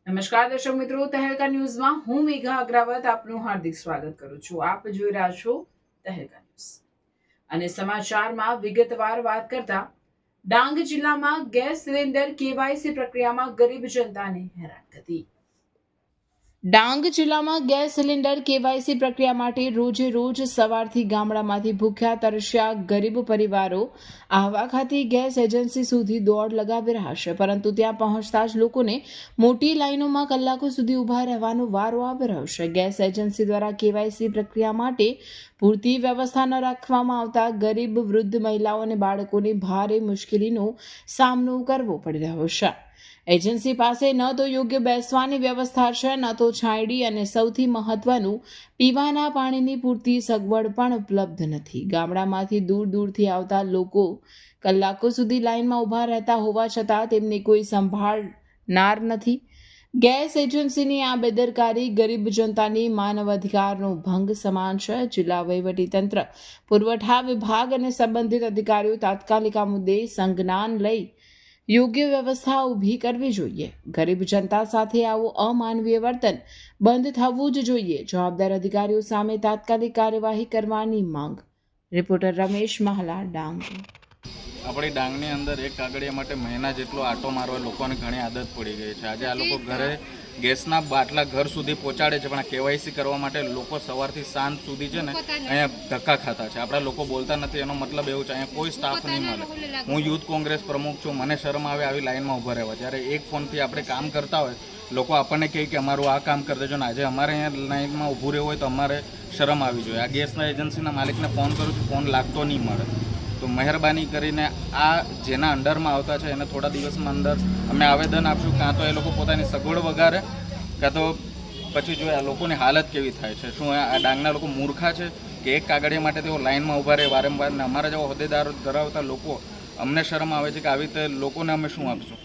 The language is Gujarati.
નમસ્કાર દર્શક મિત્રો, તહેલકા ન્યૂઝમાં હું મેઘા અગ્રવાલ આપનું હાર્દિક સ્વાગત કરું છું. આપ જોઈ રહ્યા છો તહેલકા ન્યૂઝ અને સમાચારમાં વિગતવાર વાત કરતા ડાંગ જિલ્લામાં ગેસ સિલિન્ડર કેવાયસી પ્રક્રિયામાં ગરીબ જનતાને હેરાનગતિ. ડાંગ જિલ્લામાં ગેસ સિલિન્ડર કેવાયસી પ્રક્રિયા માટે રોજે રોજ સવારથી ગામડામાંથી ભૂખ્યા તરસ્યા ગરીબ પરિવારો આહવા ખાતે ગેસ એજન્સી સુધી દોડ લગાવી રહ્યા છે, પરંતુ ત્યાં પહોંચતા જ લોકોને મોટી લાઈનોમાં કલાકો સુધી ઊભા રહેવાનો વારો આવી રહ્યો છે. ગેસ એજન્સી દ્વારા કેવાયસી પ્રક્રિયા માટે પૂરતી વ્યવસ્થા ન રાખવામાં આવતા ગરીબ વૃદ્ધ મહિલાઓ અને બાળકોને ભારે મુશ્કેલીનો સામનો કરવો પડી રહ્યો છે. એજન્સી પાસે ન તો યોગ્ય બેસવાની વ્યવસ્થા છે, ન તો છાંયડી અને સૌથી મહત્વનું પીવાના પાણીની પૂરતી સગવડ પણ ઉપલબ્ધ નથી. ગામડામાંથી દૂર દૂરથી આવતા લોકો કલાકો સુધી લાઇનમાં ઊભા રહેતા હોવા છતાં તેમને કોઈ સંભાળનાર નથી. ગેસ એજન્સીની આ બેદરકારી ગરીબ જનતાની માનવ અધિકારનો ભંગ સમાન છે. જિલ્લા વહીવટીતંત્ર, પુરવઠા વિભાગ અને સંબંધિત અધિકારીઓ તાત્કાલિક આ મુદ્દે સંજ્ઞાન લઈ યોગ્ય વ્યવસ્થા ઊભી કરવી જોઈએ. ગરીબ જનતા સાથે આવું અમાનવીય વર્તન બંધ થવું જ જોઈએ. જવાબદાર અધિકારીઓ સામે તાત્કાલિક કાર્યવાહી કરવાની માંગ. રિપોર્ટર રમેશ મહાલા, ડાંગ. આપણી ડાંગની અંદર એક કાગળિયા માટે મહિના જેટલો આટો મારવા લોકોને ઘણી આદત પડી ગઈ છે. આજે આ લોકો ઘરે ગેસના બાટલા ઘર સુધી પહોંચાડે છે, પણ આ કેવાયસી કરવા માટે લોકો સવારથી સાંજ સુધી છે ને અહીંયા ધક્કા ખાતા છે. આપણા લોકો બોલતા નથી, એનો મતલબ એવું છે અહીંયા કોઈ સ્ટાફ નહીં મળે. હું યુથ કોંગ્રેસ પ્રમુખ છું, મને શરમ આવે આવી લાઈનમાં ઊભા રહેવા. જ્યારે એક ફોનથી આપણે કામ કરતા હોય, લોકો આપણને કહે કે અમારું આ કામ કરી દેજો ને. આજે અમારે અહીંયા લાઈનમાં ઊભું રહેવું હોય તો અમારે શરમ આવી જોઈએ. આ ગેસના એજન્સીના માલિકને ફોન કરું છું, ફોન લાગતો નહીં મળે. તો મહેરબાની કરીને આ જેના અંડરમાં આવતા છે એને થોડા દિવસમાં અંદર અમે આવેદન આપશું. કાં તો એ લોકો પોતાની સગવડ વગાડે, કાં તો પછી જો આ લોકોની હાલત કેવી થાય છે. શું આ ડાંગના લોકો મૂર્ખા છે કે એક કાગળિયા માટે તેઓ લાઇનમાં ઊભા રહે વારંવાર? ને અમારા જેવા હોદ્દેદારો ધરાવતા લોકો, અમને શરમ આવે છે કે આવી રીતે લોકોને અમે શું આપશું?